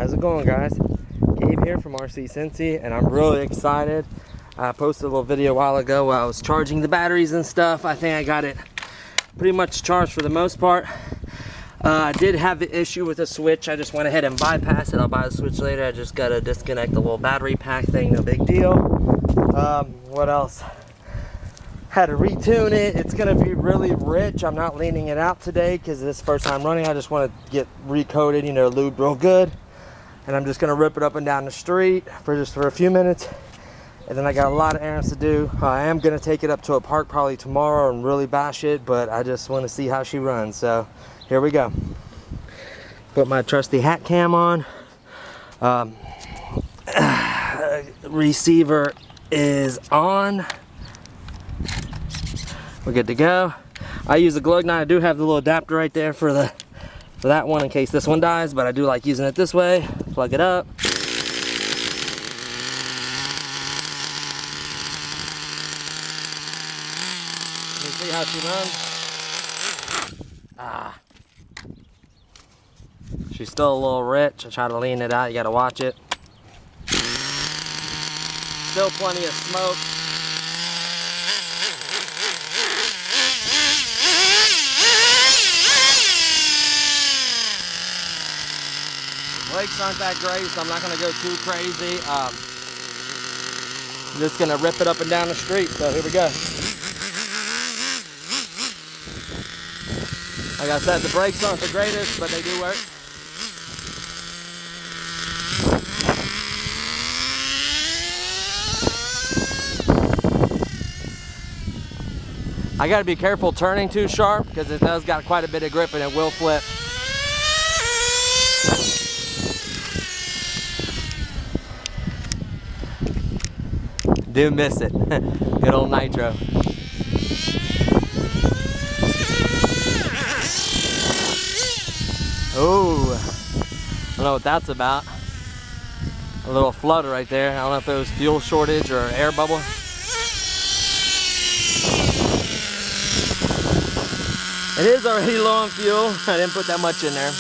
How's it going, guys? Gabe here from RC Cincy, and I'm really excited. I posted a little video a while ago where I was charging the batteries and stuff. I think I got it pretty much charged for the most part. I did have the issue with the switch. I just went ahead and bypassed it. I'll buy the switch later. I just gotta disconnect the little battery pack thing, no big deal. What else? Had to retune it. It's gonna be really rich. I'm not leaning it out today because this is the first time running. I just want to get recoated, you know, lubed real good. And I'm just gonna rip it up and down the street for a few minutes. And then I got a lot of errands to do. I am gonna take it up to a park probably tomorrow and really bash it, but I just want to see how she runs. So here we go. Put my trusty hat cam on. Receiver is on. We're good to go. I use a glug nut. I do have the little adapter right there for that one in case this one dies, but I do like using it this way. Plug it up. You see how she runs? She's still a little rich. I try to lean it out. You gotta watch it. Still plenty of smoke. Brakes aren't that great, so I'm not gonna go too crazy. I'm just gonna rip it up and down the street. So here we go. Like I said, the brakes aren't the greatest, but they do work. I gotta be careful turning too sharp because it does got quite a bit of grip and it will flip. Do miss it. Good old nitro. Oh, I don't know what that's about. A little flutter right there. I don't know if it was fuel shortage or air bubble. It is already low on fuel. I didn't put that much in there.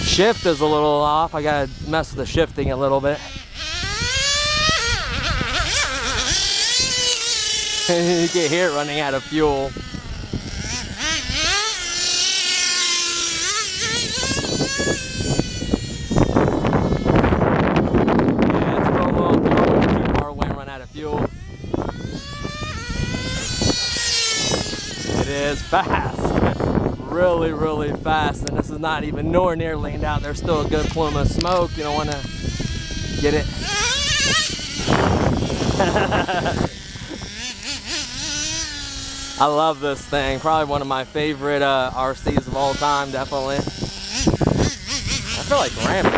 Shift is a little off. I gotta mess with the shifting a little bit. You can hear it running out of fuel. Yeah, it's real low on fuel. Too far away and run out of fuel. It is fast. Really, really fast, and this is not even nowhere near leaned out. There's still a good plume of smoke. You don't want to get it. I love this thing. Probably one of my favorite RCs of all time, definitely. I feel like ramping.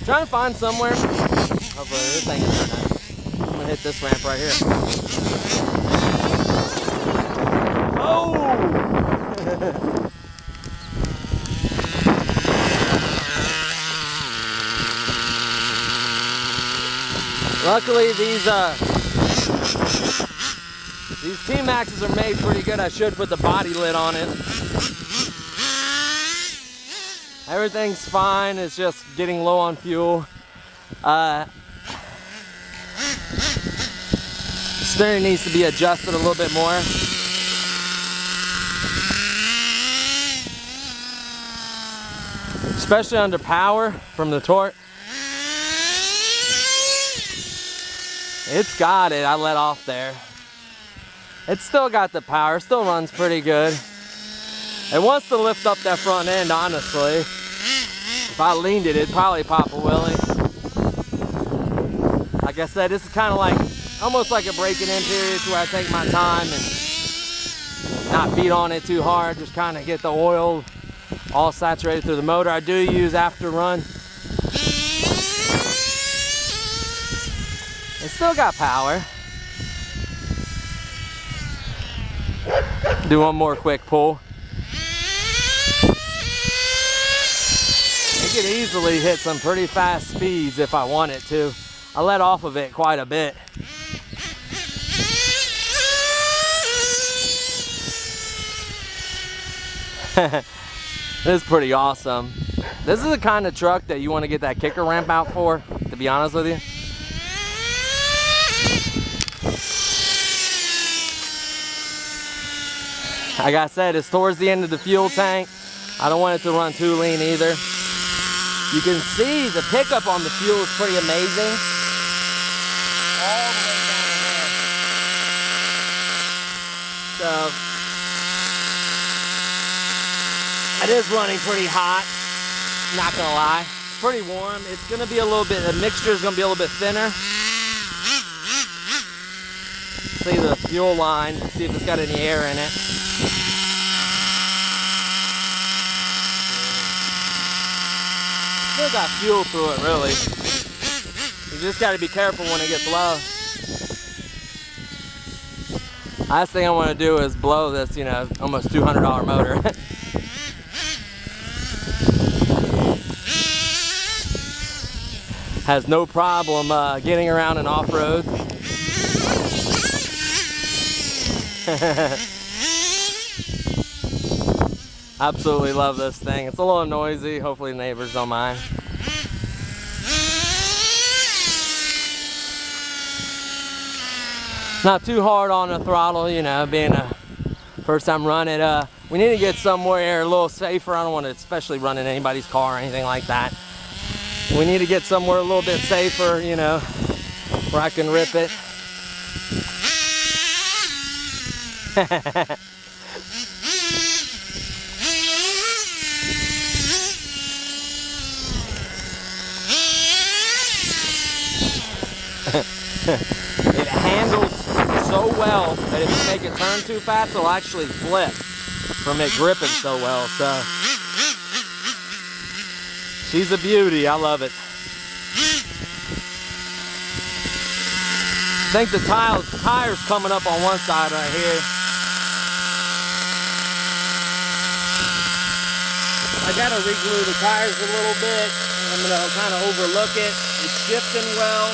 Trying to find somewhere. Hopefully this thing is nice. I'm gonna hit this ramp right here. Oh! Luckily these Tmaxxes are made pretty good. I should put the body lid on it. Everything's fine. It's just getting low on fuel. Steering needs to be adjusted a little bit more. Especially under power from the torque. It's got it. I let off there. It's still got the power. Still runs pretty good. It wants to lift up that front end, honestly. If I leaned it, it'd probably pop a wheelie. Like I said, this is kind of like, almost like a breaking in period where I take my time and not beat on it too hard. Just kind of get the oil all saturated through the motor. I do use after run. It's still got power. Do one more quick pull. It could easily hit some pretty fast speeds if I wanted to. I let off of it quite a bit. This is pretty awesome. This is the kind of truck that you want to get that kicker ramp out for, to be honest with you. Like I said, it's towards the end of the fuel tank. I don't want it to run too lean either. You can see the pickup on the fuel is pretty amazing. All the way down in there. So, it is running pretty hot, not gonna lie. It's pretty warm. It's gonna be a little bit, the mixture is gonna be a little bit thinner. See the fuel line, see if it's got any air in it. Still got fuel through it, really. You just gotta be careful when it gets low. Last thing I wanna do is blow this, you know, almost $200 motor. Has no problem getting around in off-road. Absolutely love this thing. It's a little noisy. Hopefully the neighbors don't mind. Not too hard on the throttle, you know, being a first time run it. We need to get somewhere a little safer. I don't want to especially run in anybody's car or anything like that. We need to get somewhere a little bit safer, you know, where I can rip it. It handles so well that if you make it turn too fast, it'll actually flip from it gripping so well. So she's a beauty. I love it. I think the tire's coming up on one side right here. I gotta re-glue the tires a little bit. I'm gonna kind of overlook it. It's shifting well.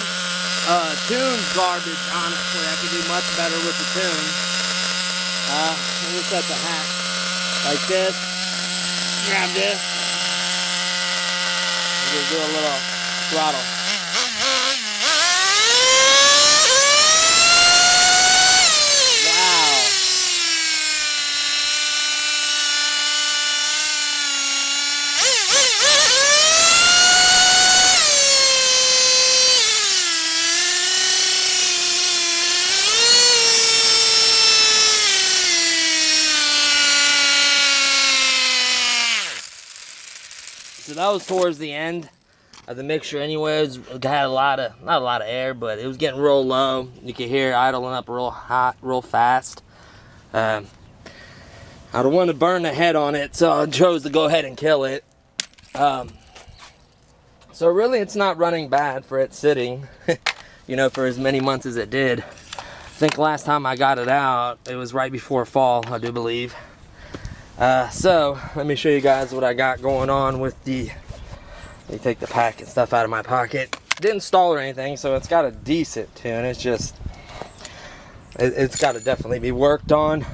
Tune's garbage, honestly. I could do much better with the tune. Let me set the hat like this. Grab this. And just do a little throttle. So that was towards the end of the mixture anyways. It had a lot of, not a lot of air, but it was getting real low. You could hear it idling up real hot, real fast. I don't want to burn the head on it, so I chose to go ahead and kill it. So really it's not running bad for it sitting, you know, for as many months as it did. I think last time I got it out, it was right before fall, I do believe. So let me show you guys what I got going on with the, let me take the pack and stuff out of my pocket. Didn't install or anything, so it's got a decent tune. It's just, it's got to definitely be worked on.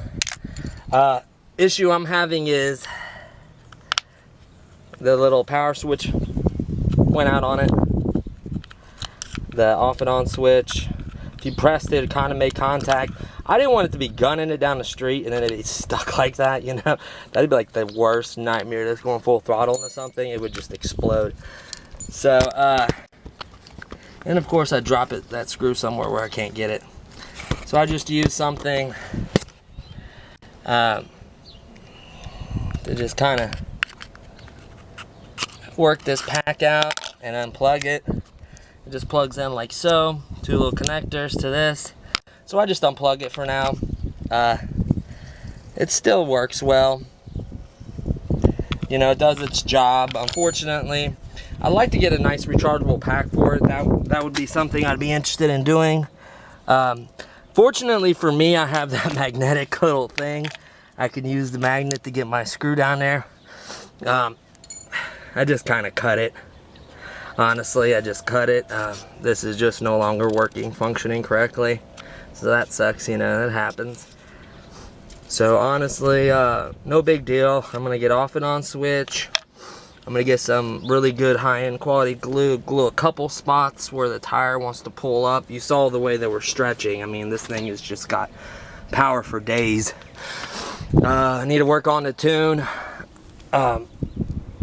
Issue I'm having is the little power switch went out on it. The off and on switch, if you pressed it, it kind of made contact. I didn't want it to be gunning it down the street and then it'd be stuck like that, you know. That'd be like the worst nightmare. That's going full throttle into something, it would just explode. So, and of course I drop that screw somewhere where I can't get it. So I just use something to just kind of work this pack out and unplug it. It just plugs in like so. Two little connectors to this. So I just unplug it for now. It still works well. You know, it does its job. Unfortunately, I'd like to get a nice rechargeable pack for it. That would be something I'd be interested in doing. Fortunately for me, I have that magnetic little thing. I can use the magnet to get my screw down there. I just kind of cut it. Honestly, I just cut it. This is just no longer working, functioning correctly. So that sucks, you know, it happens. So honestly, no big deal. I'm gonna get off and on switch. I'm gonna get some really good high-end quality glue a couple spots where the tire wants to pull up. You saw the way they were stretching. I mean, this thing has just got power for days. I need to work on the tune.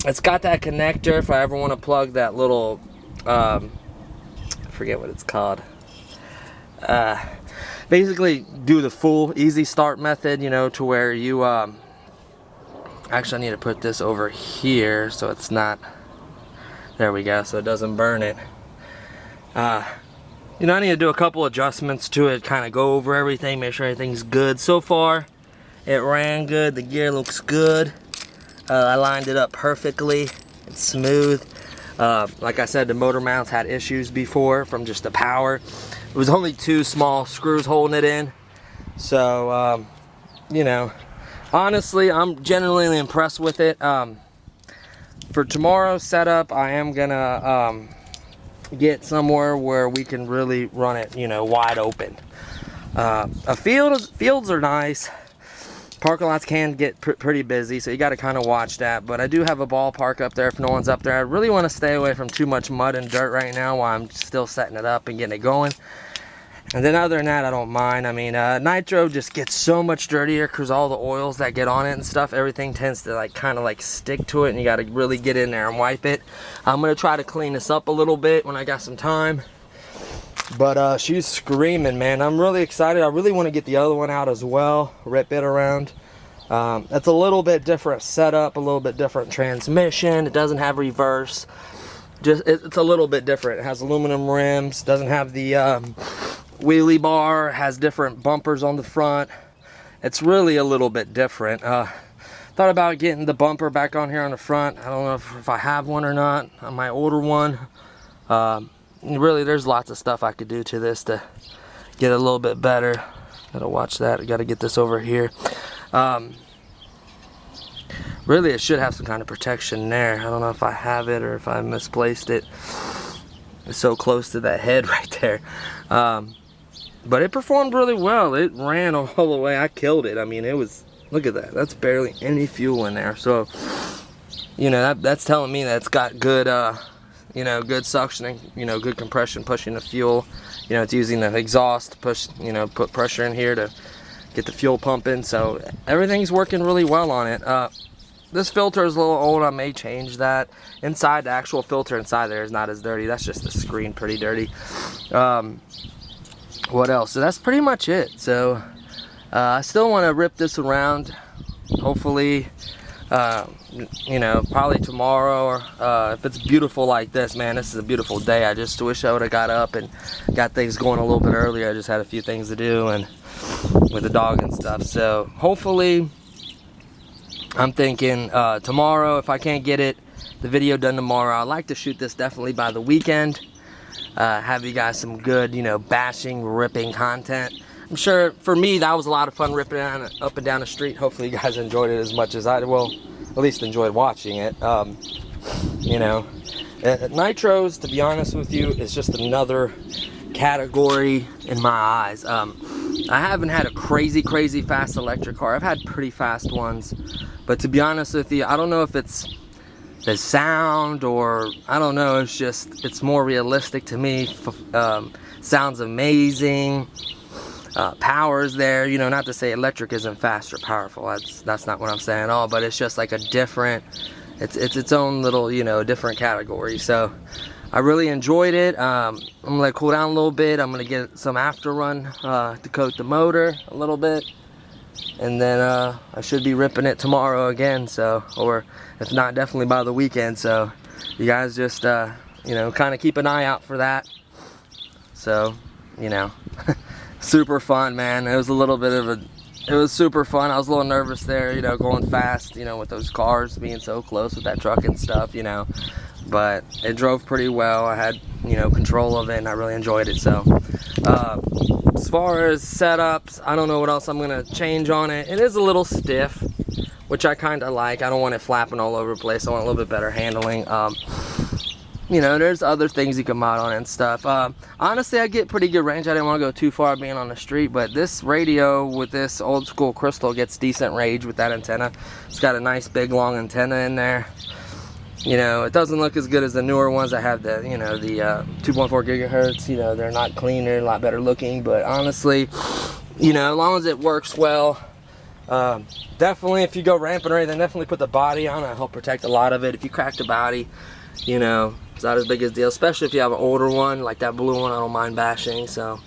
It's got that connector if I ever want to plug that little, I forget what it's called. Basically do the full easy start method, you know, to where you, actually I need to put this over here so it's not, there we go, so it doesn't burn it. You know, I need to do a couple adjustments to it, kind of go over everything, make sure everything's good. So far, it ran good, the gear looks good. I lined it up perfectly, it's smooth. Like I said, the motor mounts had issues before from just the power. It was only 2 small screws holding it in. So, you know, honestly, I'm genuinely impressed with it. For tomorrow's setup, I am gonna get somewhere where we can really run it, you know, wide open. Fields are nice. Parking lots can get pretty busy, so you got to kind of watch that. But I do have a ballpark up there if no one's up there. I really want to stay away from too much mud and dirt right now while I'm still setting it up and getting it going. And then other than that, I don't mind. I mean, nitro just gets so much dirtier because all the oils that get on it and stuff, everything tends to like kind of like stick to it, and you got to really get in there and wipe it. I'm going to try to clean this up a little bit when I got some time. But she's screaming, man. I'm really excited. I really want to get the other one out as well, rip it around. It's a little bit different setup, a little bit different transmission. It doesn't have reverse. It's a little bit different. It has aluminum rims, doesn't have the wheelie bar, has different bumpers on the front. It's really a little bit different. Thought about getting the bumper back on here on the front. I don't know if I have one or not. I might order one. Really, there's lots of stuff I could do to this to get it a little bit better. Gotta watch that. I gotta get this over here. Really, it should have some kind of protection there. I don't know if I have it or if I misplaced it. It's so close to that head right there. But it performed really well. It ran all the way. I killed it. I mean, it was, look at that. That's barely any fuel in there. So, you know, that's telling me that it's got good, you know, good suctioning, you know, good compression pushing the fuel. You know, it's using the exhaust to push, you know, put pressure in here to get the fuel pumping. So everything's working really well on it. This filter is a little old. I may change that. Inside, the actual filter inside there is not as dirty. That's just the screen pretty dirty. What else? So that's pretty much it. So I still want to rip this around. Hopefully, you know, probably tomorrow, or if it's beautiful like this, man, this is a beautiful day. I just wish I would have got up and got things going a little bit earlier. I just had a few things to do and with the dog and stuff. So hopefully, I'm thinking tomorrow, if I can't get the video done tomorrow, I'd like to shoot this definitely by the weekend. Have you guys some good, you know, bashing, ripping content. I'm sure for me that was a lot of fun ripping up and down the street. Hopefully you guys enjoyed it as much as I will, at least enjoyed watching it. You know, nitros, to be honest with you, is just another category in my eyes. I haven't had a crazy fast electric car. I've had pretty fast ones, but to be honest with you, I don't know if it's the sound or I don't know. It's just, it's more realistic to me. Sounds amazing. Power's there, you know, not to say electric isn't fast or powerful. That's not what I'm saying at all, but it's just like a different, it's its own little, you know, different category. So I really enjoyed it. I'm gonna let it cool down a little bit. I'm gonna get some after run to coat the motor a little bit, and then I should be ripping it tomorrow again. So, or if not, definitely by the weekend. So you guys just you know, kind of keep an eye out for that. So, you know, super fun, man. It was a little bit of it was super fun. I was a little nervous there, you know, going fast, you know, with those cars being so close with that truck and stuff, you know. But it drove pretty well. I had, you know, control of it, and I really enjoyed it. So as far as setups, I don't know what else I'm gonna change on it. It is a little stiff, which I kind of like. I don't want it flapping all over the place. I want a little bit better handling. you know, there's other things you can mod on and stuff. Honestly, I get pretty good range. I didn't want to go too far being on the street, but this radio with this old school crystal gets decent range with that antenna. It's got a nice big long antenna in there. You know, it doesn't look as good as the newer ones that have the, you know, the 2.4 gigahertz. You know, they're not cleaner, a lot better looking, but honestly, you know, as long as it works well, definitely if you go ramping or anything, definitely put the body on. It'll help protect a lot of it. If you crack the body, you know, it's not as big a deal, especially if you have an older one like that blue one. I don't mind bashing. So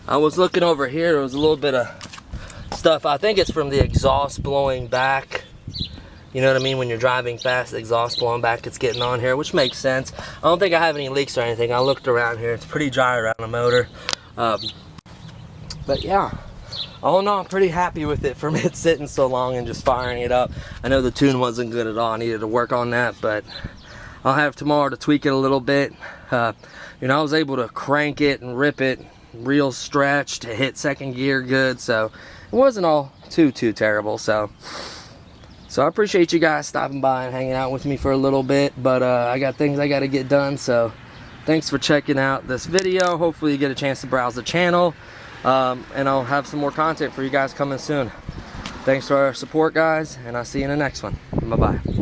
I was looking over here, there was a little bit of stuff. I think it's from the exhaust blowing back. You know what I mean? When you're driving fast, the exhaust blowing back, it's getting on here, which makes sense. I don't think I have any leaks or anything. I looked around here, it's pretty dry around the motor. But yeah, all in all, I'm pretty happy with it for it sitting so long and just firing it up. I know the tune wasn't good at all. I needed to work on that, but I'll have tomorrow to tweak it a little bit. You know, I was able to crank it and rip it real stretch to hit second gear good, so it wasn't all too terrible. So I appreciate you guys stopping by and hanging out with me for a little bit, but I got things I got to get done. So thanks for checking out this video. Hopefully you get a chance to browse the channel, and I'll have some more content for you guys coming soon. Thanks for our support, guys, and I'll see you in the next one. Bye bye.